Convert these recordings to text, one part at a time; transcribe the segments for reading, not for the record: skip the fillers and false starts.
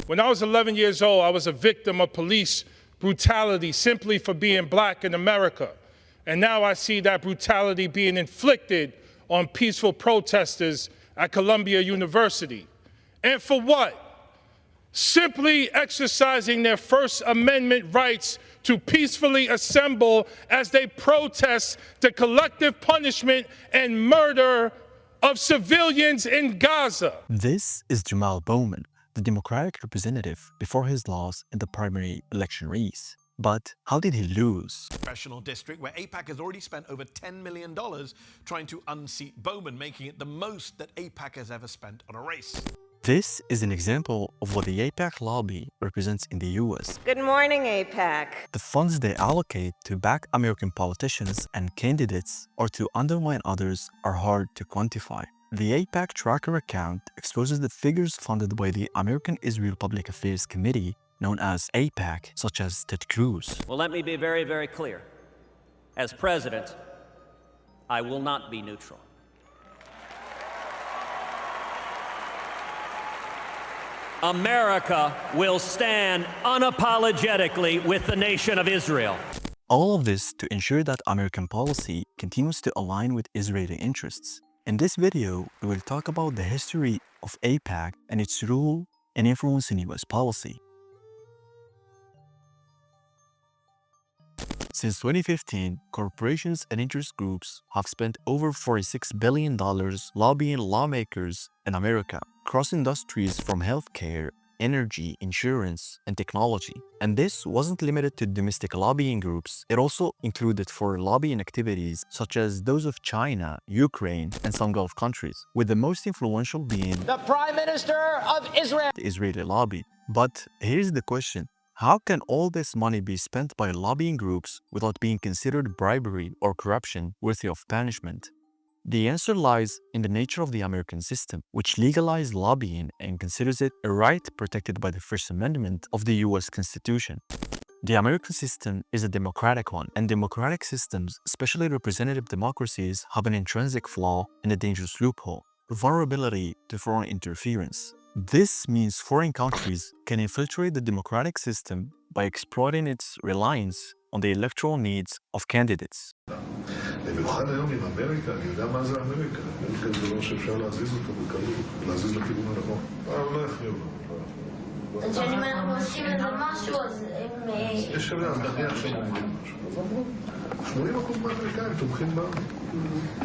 When I was 11 years old, I was a victim of police brutality simply for being black in America. And now I see that brutality being inflicted on peaceful protesters at Columbia University. And for what? Simply exercising their First Amendment rights to peacefully assemble as they protest the collective punishment and murder of civilians in Gaza. This is Jamal Bowman, the Democratic representative before his loss in the primary election race. But how did he lose? Congressional district where AIPAC has already spent over $10 million trying to unseat Bowman, making it the most that AIPAC has ever spent on a race. This is an example of what the AIPAC lobby represents in the US. Good morning, AIPAC. The funds they allocate to back American politicians and candidates or to undermine others are hard to quantify. The AIPAC tracker account exposes the figures funded by the American Israel Public Affairs Committee, known as AIPAC, such as Ted Cruz. Well, let me be very, very clear. As president, I will not be neutral. America will stand unapologetically with the nation of Israel. All of this to ensure that American policy continues to align with Israeli interests. In this video, we will talk about the history of AIPAC and its role and influence in US policy. Since 2015, corporations and interest groups have spent over $46 billion lobbying lawmakers in America across industries from healthcare, energy, insurance, and technology. And this wasn't limited to domestic lobbying groups. It also included for lobbying activities such as those of China, Ukraine, and some Gulf countries, with the most influential being the Prime Minister of Israel, the Israeli lobby. But here's the question. How can all this money be spent by lobbying groups without being considered bribery or corruption worthy of punishment? The answer lies in the nature of the American system, which legalized lobbying and considers it a right protected by the First Amendment of the US Constitution. The American system is a democratic one, and democratic systems, especially representative democracies, have an intrinsic flaw and a dangerous loophole: vulnerability to foreign interference. This means foreign countries can infiltrate the democratic system by exploiting its reliance on the electoral needs of candidates. במיוחד היום עם אמריקה, אני יודע מה זה אמריקה. אמריקה זה לא שאפשר להזיז אותו בקלות, להזיז לכיוון הנכון. לא יחייב לו. אז שאני אנחנו עושים איזה משהו, אז הם... יש עליהם, נניח שהם אומרים משהו. 80% מהאמריקאים תומכים בנו.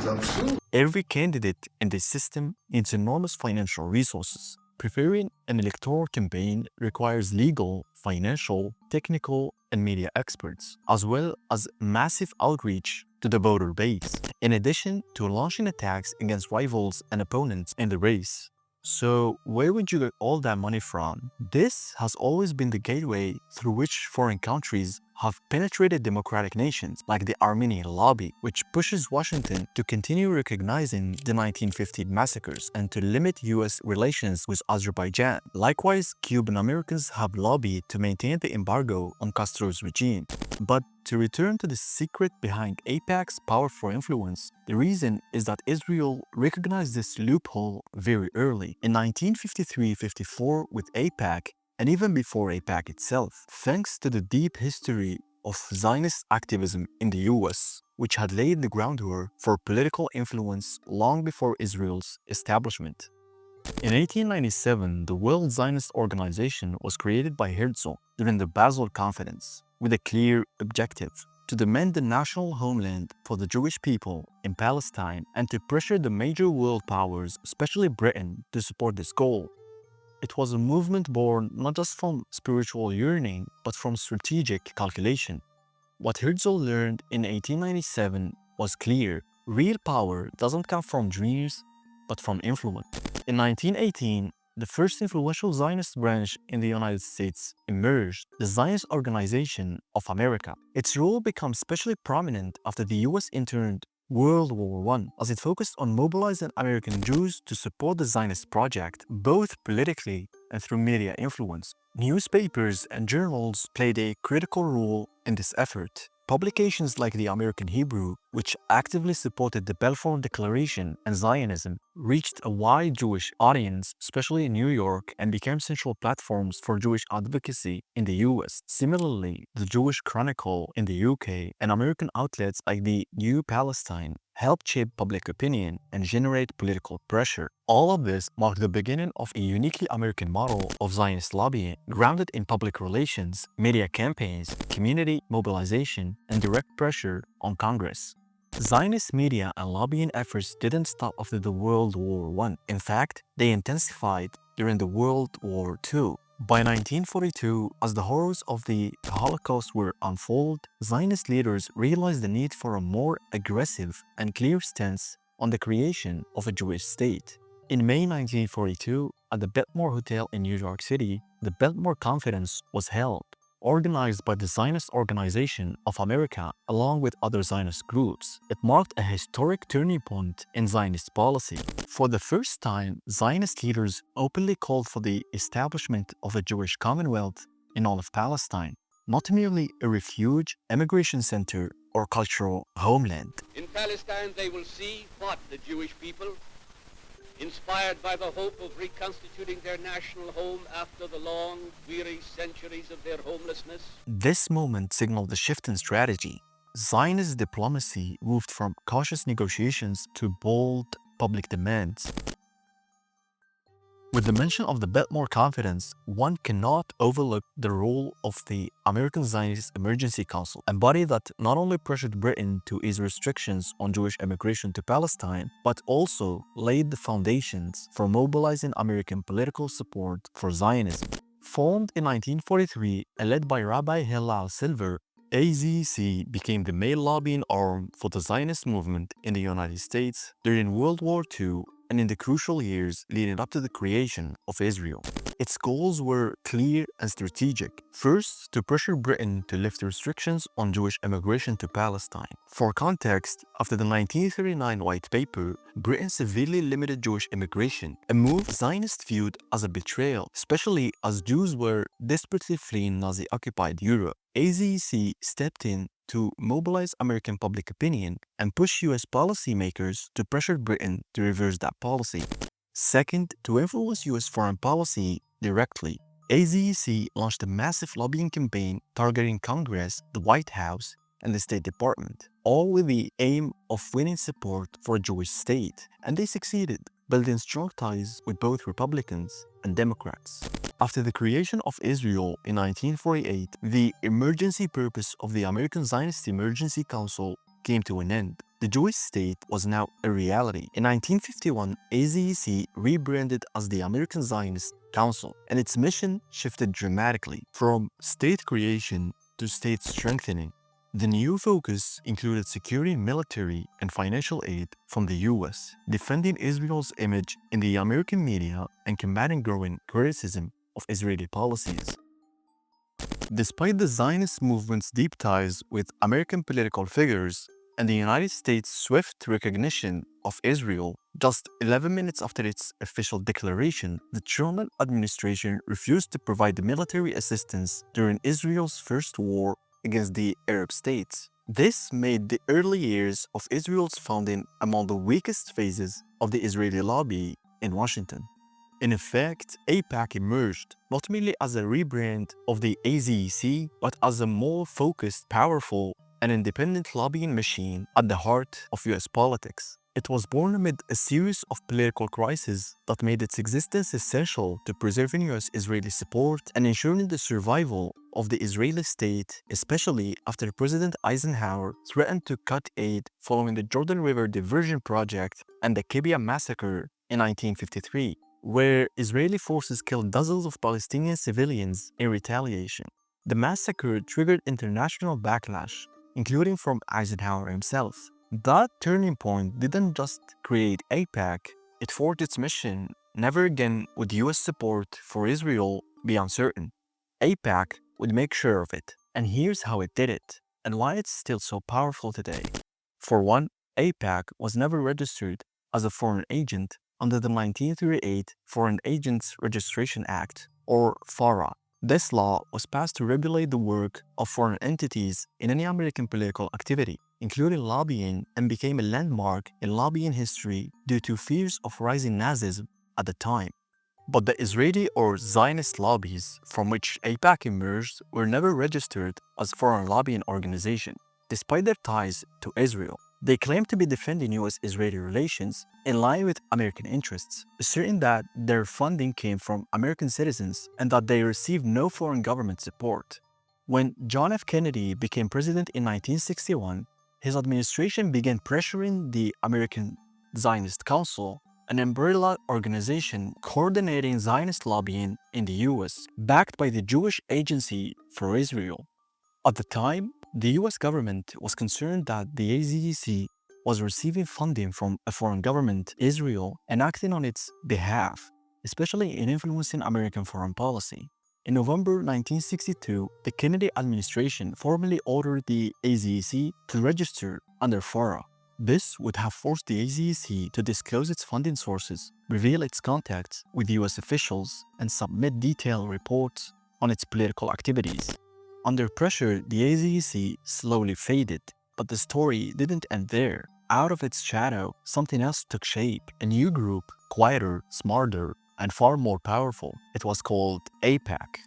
זה אבסורד. Every candidate in this system needs enormous financial resources. Preparing an electoral campaign requires legal, financial, technical, and media experts, as well as massive outreach to the voter base, in addition to launching attacks against rivals and opponents in the race. So, where would you get all that money from? This has always been the gateway through which foreign countries have penetrated democratic nations, like the Armenian lobby, which pushes Washington to continue recognizing the 1915 massacres and to limit US relations with Azerbaijan. Likewise, Cuban Americans have lobbied to maintain the embargo on Castro's regime. But to return to the secret behind AIPAC's powerful influence, the reason is that Israel recognized this loophole very early, in 1953-54 with AIPAC, and even before AIPAC itself, thanks to the deep history of Zionist activism in the US, which had laid the groundwork for political influence long before Israel's establishment. In 1897, the World Zionist Organization was created by Herzl during the Basel Conference, with a clear objective: to demand the national homeland for the Jewish people in Palestine and to pressure the major world powers, especially Britain, to support this goal. It was a movement born not just from spiritual yearning, but from strategic calculation. What Herzl learned in 1897 was clear: real power doesn't come from dreams, but from influence. In 1918, the first influential Zionist branch in the United States emerged, the Zionist Organization of America. Its role becomes especially prominent after the US entered World War I, as it focused on mobilizing American Jews to support the Zionist project, both politically and through media influence. Newspapers and journals played a critical role in this effort, Publications like the American Hebrew, which actively supported the Balfour Declaration and Zionism, reached a wide Jewish audience, especially in New York, and became central platforms for Jewish advocacy in the US. Similarly, the Jewish Chronicle in the UK and American outlets like the New Palestine helped shape public opinion and generate political pressure. All of this marked the beginning of a uniquely American model of Zionist lobbying, grounded in public relations, media campaigns, community mobilization, and direct pressure on Congress. Zionist media and lobbying efforts didn't stop after the World War I. In fact, they intensified during the World War II. By 1942, as the horrors of the Holocaust were unfold, Zionist leaders realized the need for a more aggressive and clear stance on the creation of a Jewish state. In May 1942, at the Biltmore Hotel in New York City, the Biltmore Conference was held, organized by the Zionist Organization of America along with other Zionist groups. It marked a historic turning point in Zionist policy. For the first time, Zionist leaders openly called for the establishment of a Jewish Commonwealth in all of Palestine, not merely a refuge, immigration center, or cultural homeland. In Palestine, they will see what the Jewish people, inspired by the hope of reconstituting their national home after the long, weary centuries of their homelessness. This moment signaled a shift in strategy. Zionist diplomacy moved from cautious negotiations to bold public demands. With the mention of the Biltmore Conference, one cannot overlook the role of the American Zionist Emergency Council, a body that not only pressured Britain to ease restrictions on Jewish immigration to Palestine, but also laid the foundations for mobilizing American political support for Zionism. Formed in 1943 and led by Rabbi Hillel Silver, AZC became the main lobbying arm for the Zionist movement in the United States during World War II and in the crucial years leading up to the creation of Israel. Its goals were clear and strategic. First, to pressure Britain to lift restrictions on Jewish immigration to Palestine. For context, after the 1939 White Paper, Britain severely limited Jewish immigration, a move Zionists viewed as a betrayal, especially as Jews were desperately fleeing Nazi-occupied Europe. AZC stepped in to mobilize American public opinion and push US policymakers to pressure Britain to reverse that policy. Second, to influence US foreign policy directly. AZC launched a massive lobbying campaign targeting Congress, the White House, and the State Department, all with the aim of winning support for a Jewish state, and they succeeded, building strong ties with both Republicans and Democrats. After the creation of Israel in 1948, the emergency purpose of the American Zionist Emergency Council came to an end. The Jewish state was now a reality. In 1951, AZC rebranded as the American Zionist Council, and its mission shifted dramatically from state creation to state strengthening. The new focus included securing military and financial aid from the US, defending Israel's image in the American media, and combating growing criticism of Israeli policies. Despite the Zionist movement's deep ties with American political figures and the United States' swift recognition of Israel, just 11 minutes after its official declaration, the Truman administration refused to provide military assistance during Israel's first war against the Arab states. This made the early years of Israel's founding among the weakest phases of the Israeli lobby in Washington. In effect, AIPAC emerged not merely as a rebrand of the AZEC, but as a more focused, powerful, and independent lobbying machine at the heart of US politics. It was born amid a series of political crises that made its existence essential to preserving US-Israeli support and ensuring the survival of the Israeli state, especially after President Eisenhower threatened to cut aid following the Jordan River Diversion Project and the Kibbutz massacre in 1953, where Israeli forces killed dozens of Palestinian civilians in retaliation. The massacre triggered international backlash, including from Eisenhower himself. That turning point didn't just create AIPAC, it forged its mission: never again would US support for Israel be uncertain. AIPAC would make sure of it. And here's how it did it, and why it's still so powerful today. For one, AIPAC was never registered as a foreign agent under the 1938 Foreign Agents Registration Act, or FARA. This law was passed to regulate the work of foreign entities in any American political activity, including lobbying, and became a landmark in lobbying history due to fears of rising Nazism at the time. But the Israeli or Zionist lobbies from which AIPAC emerged were never registered as foreign lobbying organization, despite their ties to Israel. They claimed to be defending US-Israeli relations in line with American interests, asserting that their funding came from American citizens and that they received no foreign government support. When John F. Kennedy became president in 1961, his administration began pressuring the American Zionist Council, an umbrella organization coordinating Zionist lobbying in the US, backed by the Jewish Agency for Israel. At the time, the US government was concerned that the AZEC was receiving funding from a foreign government, Israel, and acting on its behalf, especially in influencing American foreign policy. In November 1962, the Kennedy administration formally ordered the AZEC to register under FARA. This would have forced the AZEC to disclose its funding sources, reveal its contacts with US officials, and submit detailed reports on its political activities. Under pressure, the AZEC slowly faded, but the story didn't end there. Out of its shadow, something else took shape. A new group, quieter, smarter, and far more powerful. It was called AIPAC.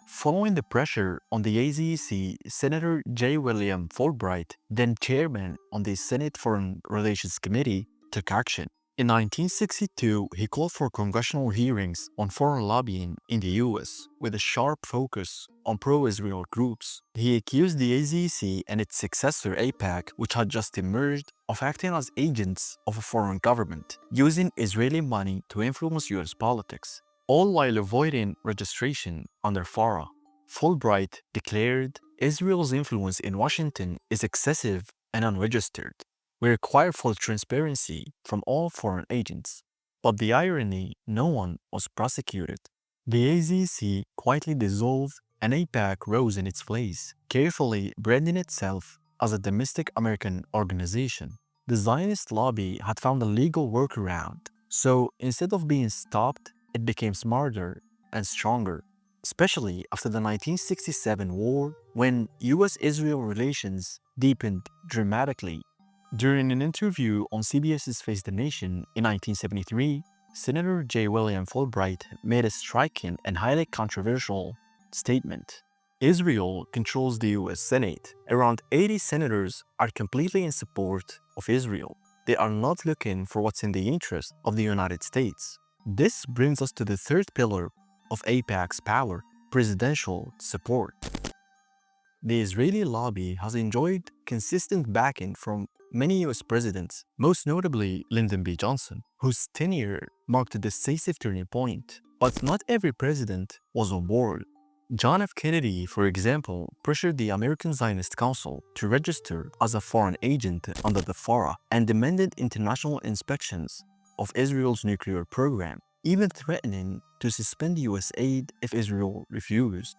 Following the pressure on the AZEC, Senator J. William Fulbright, then chairman on the Senate Foreign Relations Committee, took action. In 1962, he called for congressional hearings on foreign lobbying in the US, with a sharp focus on pro-Israel groups. He accused the AZEC and its successor AIPAC, which had just emerged, of acting as agents of a foreign government, using Israeli money to influence US politics, all while avoiding registration under FARA. Fulbright declared, "Israel's influence in Washington is excessive and unregistered. We require full transparency from all foreign agents." But the irony, no one was prosecuted. The AZEC quietly dissolved and AIPAC rose in its place, carefully branding itself as a domestic American organization. The Zionist lobby had found a legal workaround, so instead of being stopped, it became smarter and stronger, especially after the 1967 war, when US-Israel relations deepened dramatically. During an interview on CBS's Face the Nation in 1973, Senator J. William Fulbright made a striking and highly controversial statement. Israel controls the US Senate. Around 80 senators are completely in support of Israel. They are not looking for what's in the interest of the United States. This brings us to the third pillar of AIPAC's power: presidential support. The Israeli lobby has enjoyed consistent backing from many US presidents, most notably Lyndon B. Johnson, whose tenure marked a decisive turning point. But not every president was on board. John F. Kennedy, for example, pressured the American Zionist Council to register as a foreign agent under the FARA and demanded international inspections of Israel's nuclear program, even threatening to suspend US aid if Israel refused.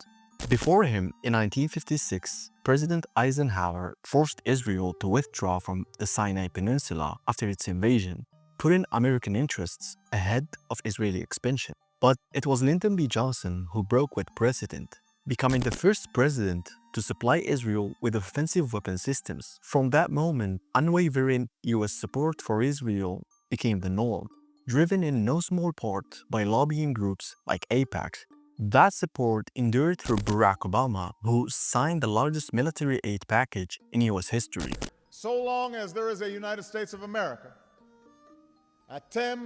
Before him, in 1956, President Eisenhower forced Israel to withdraw from the Sinai Peninsula after its invasion, putting American interests ahead of Israeli expansion. But it was Lyndon B. Johnson who broke with precedent, becoming the first president to supply Israel with offensive weapon systems. From that moment, unwavering US support for Israel became the norm, driven in no small part by lobbying groups like AIPAC. That support endured through Barack Obama, who signed the largest military aid package in US history. So long as there is a United States of America, Atem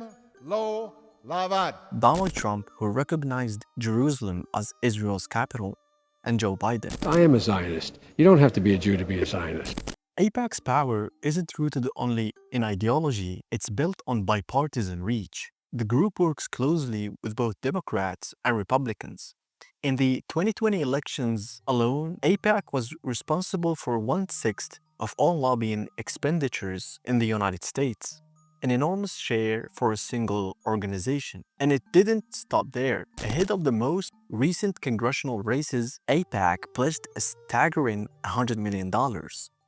lo lavad. Donald Trump, who recognized Jerusalem as Israel's capital, and Joe Biden. I am a Zionist. You don't have to be a Jew to be a Zionist. AIPAC's power isn't rooted only in ideology, it's built on bipartisan reach. The group works closely with both Democrats and Republicans. In the 2020 elections alone, AIPAC was responsible for 1/6 of all lobbying expenditures in the United States, an enormous share for a single organization. And it didn't stop there. Ahead of the most recent congressional races, AIPAC pledged a staggering $100 million,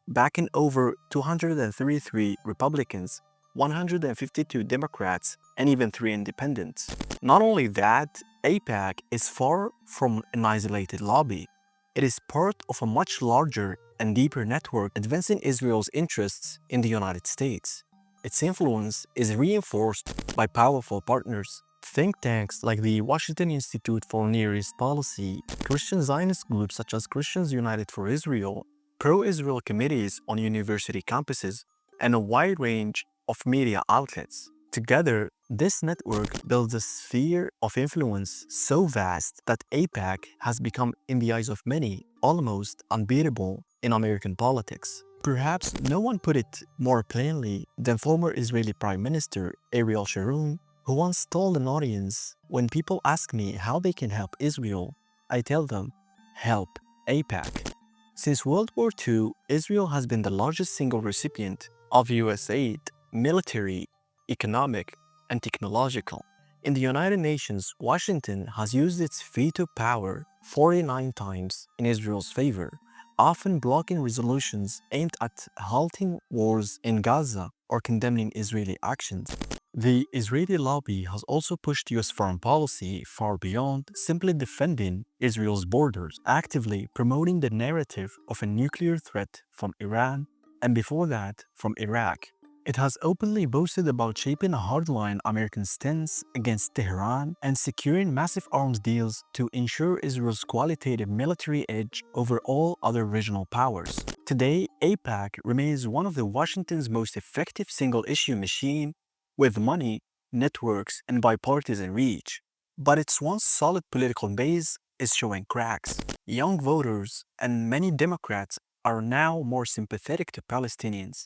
backing over 233 Republicans, 152 Democrats, and even 3 independents. Not only that, AIPAC is far from an isolated lobby. It is part of a much larger and deeper network advancing Israel's interests in the United States. Its influence is reinforced by powerful partners. Think tanks like the Washington Institute for Near East Policy, Christian Zionist groups such as Christians United for Israel, pro-Israel committees on university campuses, and a wide range of media outlets. Together, this network builds a sphere of influence so vast that AIPAC has become, in the eyes of many, almost unbeatable in American politics. Perhaps no one put it more plainly than former Israeli Prime Minister Ariel Sharon, who once told an audience, "When people ask me how they can help Israel, I tell them, help AIPAC." Since World War II, Israel has been the largest single recipient of US aid, military, economic, and technological. In the United Nations, Washington has used its veto power 49 times in Israel's favor, often blocking resolutions aimed at halting wars in Gaza or condemning Israeli actions. The Israeli lobby has also pushed US foreign policy far beyond simply defending Israel's borders, actively promoting the narrative of a nuclear threat from Iran and before that from Iraq. It has openly boasted about shaping a hardline American stance against Tehran and securing massive arms deals to ensure Israel's qualitative military edge over all other regional powers. Today, AIPAC remains one of the Washington's most effective single-issue machine with money, networks, and bipartisan reach. But its once solid political base is showing cracks. Young voters and many Democrats are now more sympathetic to Palestinians.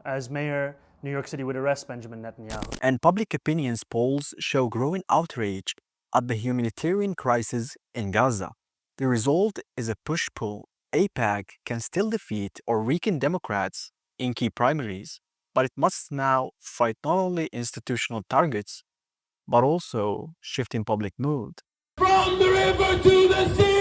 As mayor, New York City would arrest Benjamin Netanyahu. And public opinions polls show growing outrage at the humanitarian crisis in Gaza. The result is a push-pull. AIPAC can still defeat or weaken Democrats in key primaries, but it must now fight not only institutional targets, but also shifting public mood. From the river to the sea!